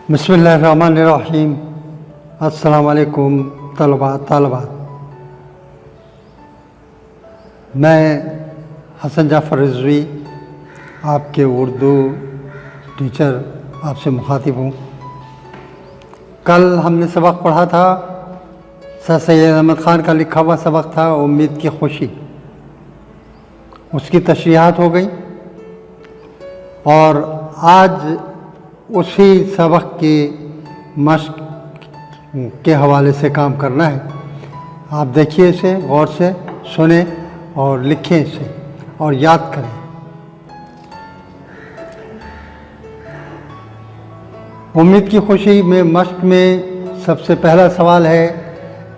بسم اللہ الرحمن الرحیم۔ السلام علیکم طالبات۔ میں حسن جعفر رضوی آپ کے اردو ٹیچر آپ سے مخاطب ہوں۔ کل ہم نے سبق پڑھا تھا، سر سید احمد خان کا لکھا ہوا سبق تھا امید کی خوشی، اس کی تشریحات ہو گئی، اور آج اسی سبق کی مشق کے حوالے سے کام کرنا ہے۔ آپ دیکھیے اسے غور سے، سنیں اور لکھیں اسے اور یاد کریں۔ امید کی خوشی میں مشق میں سب سے پہلا سوال ہے،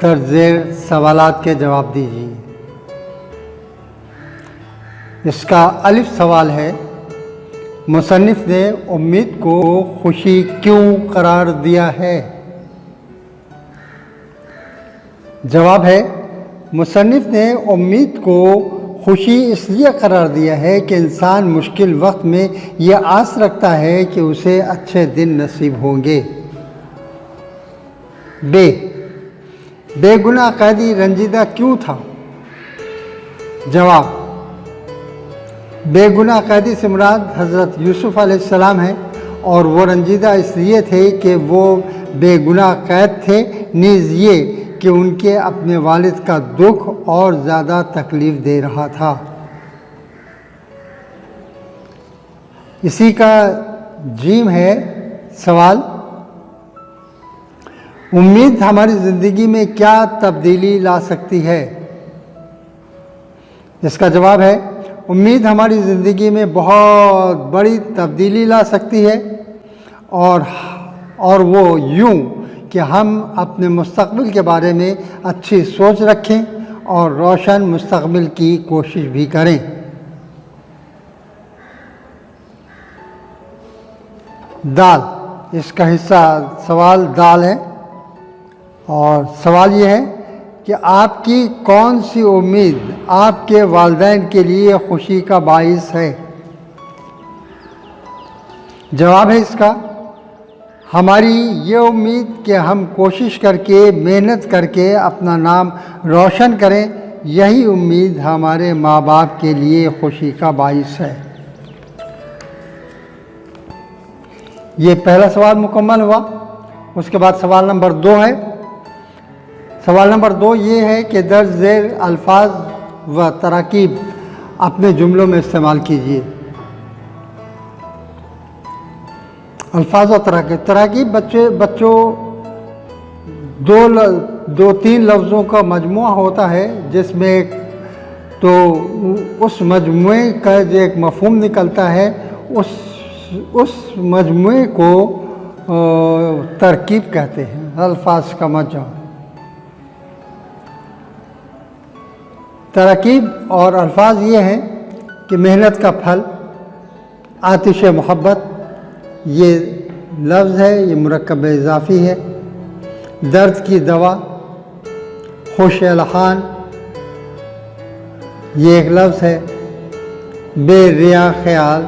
درج ذیل سوالات کے جواب دیجیے۔ اس کا الف سوال ہے، مصنف نے امید کو خوشی کیوں قرار دیا ہے؟ جواب ہے، مصنف نے امید کو خوشی اس لیے قرار دیا ہے کہ انسان مشکل وقت میں یہ آس رکھتا ہے کہ اسے اچھے دن نصیب ہوں گے۔ بے گناہ قیدی رنجیدہ کیوں تھا؟ جواب، بے گناہ قیدی سے مراد حضرت یوسف علیہ السلام ہیں، اور وہ رنجیدہ اس لیے تھے کہ وہ بے گناہ قید تھے، نیز یہ کہ ان کے اپنے والد کا دکھ اور زیادہ تکلیف دے رہا تھا۔ اسی کا جیم ہے سوال، امید ہماری زندگی میں کیا تبدیلی لا سکتی ہے؟ اس کا جواب ہے، امید ہماری زندگی میں بہت بڑی تبدیلی لا سکتی ہے، اور وہ یوں کہ ہم اپنے مستقبل کے بارے میں اچھی سوچ رکھیں اور روشن مستقبل کی کوشش بھی کریں۔ دال، اس کا حصہ سوال دال ہے، اور سوال یہ ہے کہ آپ کی کون سی امید آپ کے والدین کے لیے خوشی کا باعث ہے؟ جواب ہے اس کا، ہماری یہ امید کہ ہم کوشش کر کے، محنت کر کے اپنا نام روشن کریں، یہی امید ہمارے ماں باپ کے لیے خوشی کا باعث ہے۔ یہ پہلا سوال مکمل ہوا۔ اس کے بعد سوال نمبر 2 ہے۔ سوال نمبر 2 یہ ہے کہ درج ذیل الفاظ و تراکیب اپنے جملوں میں استعمال کیجیے۔ الفاظ و تراکیب بچوں دو تین لفظوں کا مجموعہ ہوتا ہے، جس میں تو اس مجموعے کا جو ایک مفہوم نکلتا ہے، اس مجموعے کو ترکیب کہتے ہیں، الفاظ کا مجموعہ۔ تراکیب اور الفاظ یہ ہیں کہ محنت کا پھل، آتش محبت، یہ لفظ ہے، یہ مرکب اضافی ہے۔ درد کی دوا، خوش الحان، یہ ایک لفظ ہے۔ بے ریا خیال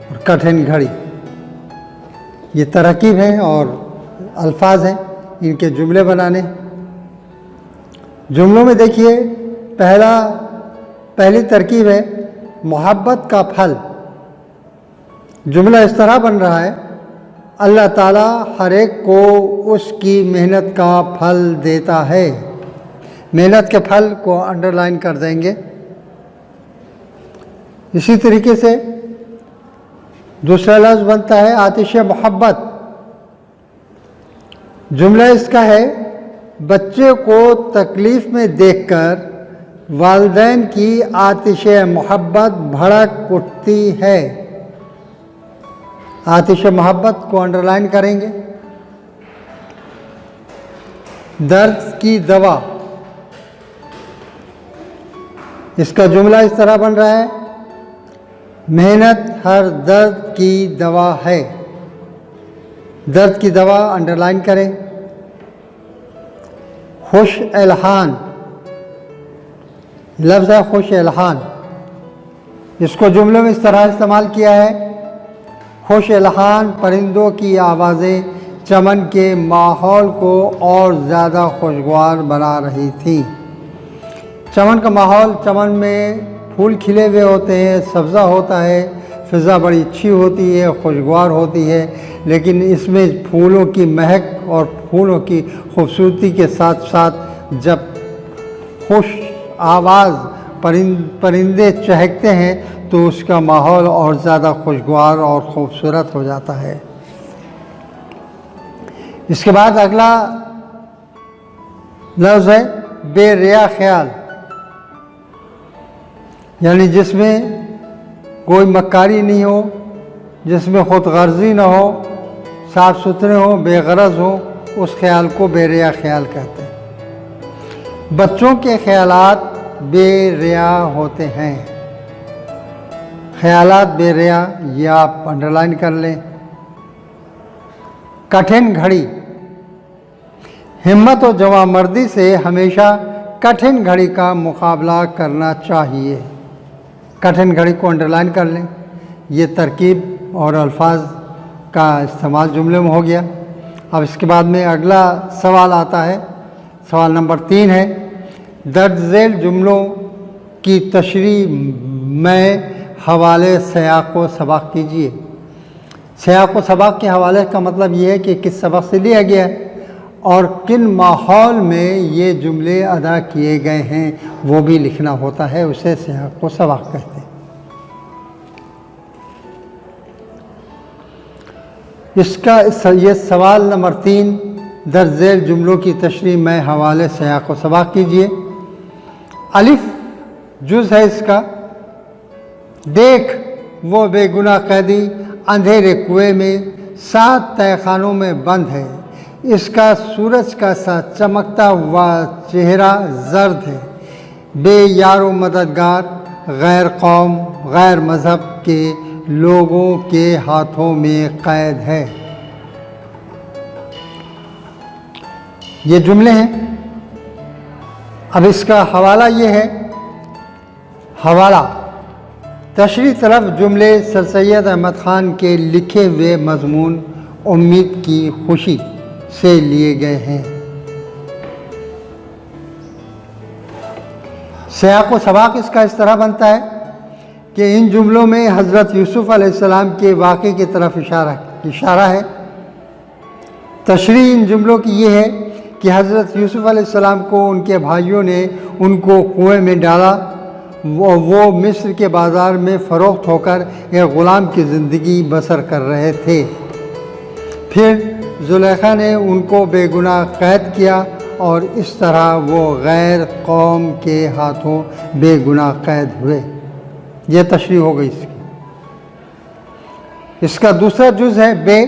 اور کٹھن گھڑی، یہ تراکیب ہیں اور الفاظ ہیں، ان کے جملے بنانے۔ جملوں میں دیکھیے، پہلی ترکیب ہے محبت کا پھل۔ جملہ اس طرح بن رہا ہے، اللہ تعالیٰ ہر ایک کو اس کی محنت کا پھل دیتا ہے۔ محنت کے پھل کو انڈر لائن کر دیں گے۔ اسی طریقے سے دوسرا لفظ بنتا ہے آتش محبت۔ جملہ اس کا ہے، بچے کو تکلیف میں دیکھ کر والدین کی آتش محبت بھڑک اٹھتی ہے۔ آتش محبت کو انڈر لائن کریں گے۔ درد کی دوا، اس کا جملہ اس طرح بن رہا ہے، محنت ہر درد کی دوا ہے۔ درد کی دوا انڈر لائن کریں۔ خوش الحان، لفظ ہے خوش الحان، اس کو جملے میں اس طرح استعمال کیا ہے، خوش الحان پرندوں کی آوازیں چمن کے ماحول کو اور زیادہ خوشگوار بنا رہی تھیں۔ چمن کا ماحول، چمن میں پھول کھلے ہوئے ہوتے ہیں، سبزہ ہوتا ہے، فضا بڑی اچھی ہوتی ہے، خوشگوار ہوتی ہے، لیکن اس میں پھولوں کی مہک اور پھولوں کی خوبصورتی کے ساتھ ساتھ جب خوش آواز پرندے چہکتے ہیں تو اس کا ماحول اور زیادہ خوشگوار اور خوبصورت ہو جاتا ہے۔ اس کے بعد اگلا لفظ ہے بے ریا خیال، یعنی جس میں کوئی مکاری نہیں ہو، جس میں خود غرضی نہ ہو، صاف ستھرے ہوں، بے غرض ہوں، اس خیال کو بے ریا خیال کہتے ہیں۔ بچوں کے خیالات بے ریا ہوتے ہیں۔ خیالات بے ریا، یہ آپ انڈرلائن کر لیں۔ کٹھن گھڑی، ہمت و جوانمردی سے ہمیشہ کٹھن گھڑی کا مقابلہ کرنا چاہیے۔ کٹھن گھڑی کو انڈرلائن کر لیں۔ یہ ترکیب اور الفاظ کا استعمال جملے میں ہو گیا۔ اب اس کے بعد میں اگلا سوال آتا ہے، سوال نمبر 3 ہے، درج ذیل جملوں کی تشریح میں حوالے سیاق و سباق کیجیے۔ سیاق و سباق کے حوالے کا مطلب یہ ہے کہ کس سبق سے لیا گیا ہے اور کن ماحول میں یہ جملے ادا کیے گئے ہیں وہ بھی لکھنا ہوتا ہے، اسے سیاق و سباق کہتے ہیں۔ یہ سوال نمبر 3، درج ذیل جملوں کی تشریح میں حوالے سیاق و سباق کیجیے۔ الف جز ہے اس کا، دیکھ وہ بے گناہ قیدی اندھیرے کنویں میں 7 تہہ خانوں میں بند ہے، اس کا سورج کا سا چمکتا ہوا چہرہ زرد ہے، بے یار و مددگار، غیر قوم غیر مذہب کے لوگوں کے ہاتھوں میں قید ہے۔ یہ جملے ہیں۔ اب اس کا حوالہ یہ ہے، حوالہ تشریح طرف جملے سر سید احمد خان کے لکھے ہوئے مضمون امید کی خوشی سے لیے گئے ہیں۔ سیاق و سباق اس کا اس طرح بنتا ہے کہ ان جملوں میں حضرت یوسف علیہ السلام کے واقعے کی طرف اشارہ ہے۔ تشریح ان جملوں کی یہ ہے کہ حضرت یوسف علیہ السلام کو ان کے بھائیوں نے ان کو کنویں میں ڈالا، وہ مصر کے بازار میں فروخت ہو کر ایک غلام کی زندگی بسر کر رہے تھے۔ پھر زلیخا نے ان کو بے گناہ قید کیا اور اس طرح وہ غیر قوم کے ہاتھوں بے گناہ قید ہوئے۔ یہ تشریح ہو گئی اس کی۔ اس کا دوسرا جز ہے بے،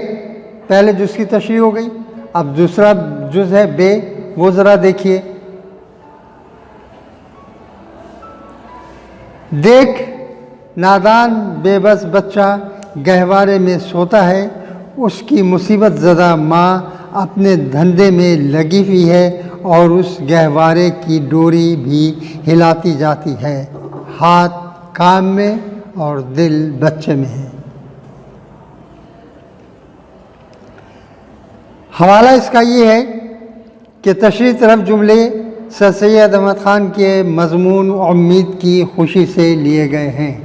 پہلے جز کی تشریح ہو گئی، اب دوسرا جز ہے بے، وہ ذرا دیکھیے۔ دیکھ نادان بے بس بچہ گہوارے میں سوتا ہے، اس کی مصیبت زدہ ماں اپنے دھندے میں لگی ہوئی ہے اور اس گہوارے کی ڈوری بھی ہلاتی جاتی ہے، ہاتھ کام میں اور دل بچے میں ہے۔ حوالہ اس کا یہ ہے کہ تشریح طرف جملے سر سید احمد خان کے مضمون امید کی خوشی سے لیے گئے ہیں۔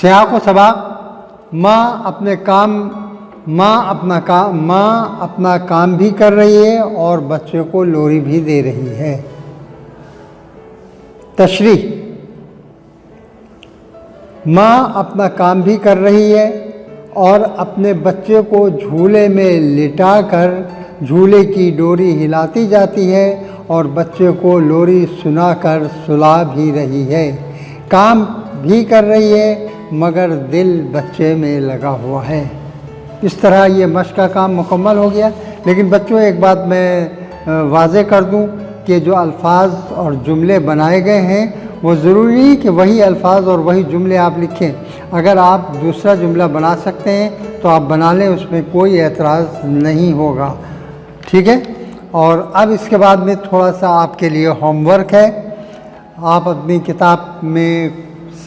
سیاق و سباق، ماں اپنا کام بھی کر رہی ہے اور بچے کو لوری بھی دے رہی ہے۔ تشریح، ماں اپنا کام بھی کر رہی ہے اور اپنے بچے کو جھولے میں لٹا کر جھولے کی ڈوری ہلاتی جاتی ہے اور بچے کو لوری سنا کر سلا بھی رہی ہے، کام بھی کر رہی ہے مگر دل بچے میں لگا ہوا ہے۔ اس طرح یہ مشق کا کام مکمل ہو گیا۔ لیکن بچوں، ایک بات میں واضح کر دوں کہ جو الفاظ اور جملے بنائے گئے ہیں وہ ضروری نہیں کہ وہی الفاظ اور وہی جملے آپ لکھیں۔ اگر آپ دوسرا جملہ بنا سکتے ہیں تو آپ بنا لیں، اس میں کوئی اعتراض نہیں ہوگا، ٹھیک ہے؟ اور اب اس کے بعد میں تھوڑا سا آپ کے لیے ہوم ورک ہے۔ آپ اپنی کتاب میں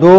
2,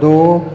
2,